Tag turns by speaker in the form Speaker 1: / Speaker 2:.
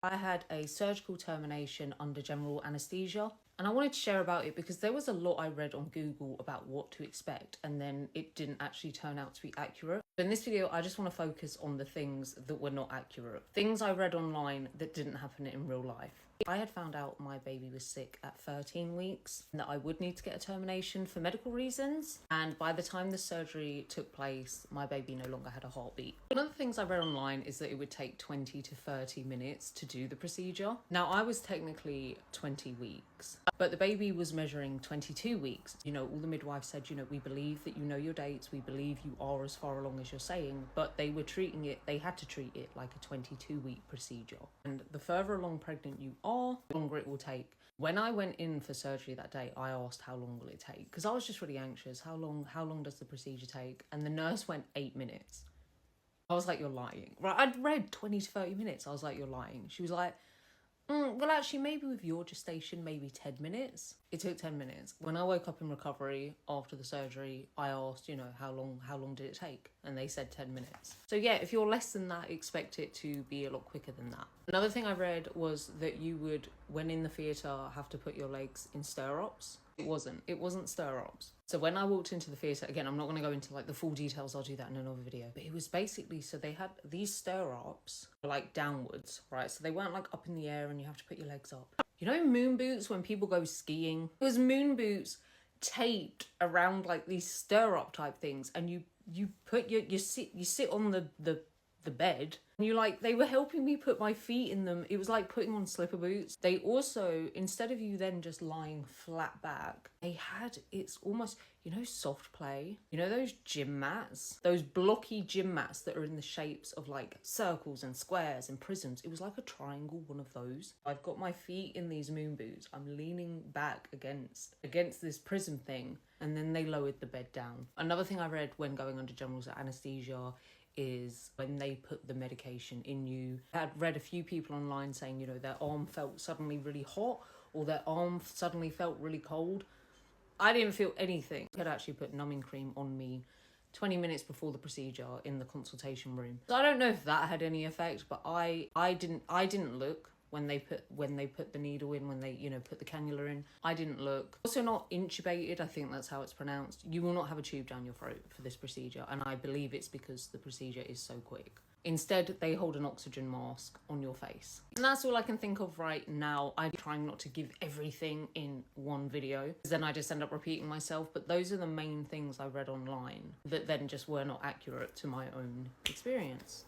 Speaker 1: I had a surgical termination under general anaesthesia, and I wanted to share about it because there was a lot I read on Google about what to expect, and then it didn't actually turn out to be accurate. So in this video, I just want to focus on the things that were not accurate. Things I read online that didn't happen in real life. I had found out my baby was sick at 13 weeks and that I would need to get a termination for medical reasons. And by the time the surgery took place, my baby no longer had a heartbeat. One of the things I read online is that it would take 20 to 30 minutes to do the procedure. Now, I was technically 20 weeks, but the baby was measuring 22 weeks. You know, all the midwives said, you know, we believe that you know your dates, we believe you are as far along as you're saying, but they had to treat it like a 22-week procedure. And the further along pregnant you are, the longer it will take. When I went in for surgery that day, I asked how long will it take? Because I was just really anxious. How long does the procedure take? And the nurse went 8 minutes. I was like, you're lying. Right, I'd read 20 to 30 minutes. I was like, you're lying. She was like, well, actually, maybe with your gestation, maybe 10 minutes. It took 10 minutes. When I woke up in recovery after the surgery, I asked, you know, how long did it take? And they said 10 minutes. So yeah, if you're less than that, expect it to be a lot quicker than that. Another thing I read was that you would, when in the theatre, have to put your legs in stirrups. It wasn't stirrups. So when I walked into the theatre, again, I'm not going to go into like the full details, I'll do that in another video, but it was basically, so they had these stirrups like downwards, right? So they weren't like up in the air and you have to put your legs up. You know moon boots when people go skiing? It was moon boots taped around like these stirrup type things, and you put you sit on the bed, and they were helping me put my feet in them. It was like putting on slipper boots. They also, instead of you then just lying flat back, they had, it's almost, you know, soft play, you know, those gym mats, those blocky gym mats that are in the shapes of like circles and squares and prisms. It was like a triangle, one of those. I've got my feet in these moon boots. I'm leaning back against this prism thing, and then they lowered the bed down. Another thing I read when going under general anesthesia is when they put the medication in you. I had read a few people online saying, you know, their arm felt suddenly really hot or their arm suddenly felt really cold. I didn't feel anything. They had actually put numbing cream on me 20 minutes before the procedure in the consultation room. So I don't know if that had any effect, but I didn't look when they put the needle in, when they, you know, put the cannula in. I didn't look. Also not intubated, I think that's how it's pronounced. You will not have a tube down your throat for this procedure, and I believe it's because the procedure is so quick. Instead, they hold an oxygen mask on your face. And that's all I can think of right now. I'm trying not to give everything in one video, because then I just end up repeating myself, but those are the main things I read online that then just were not accurate to my own experience.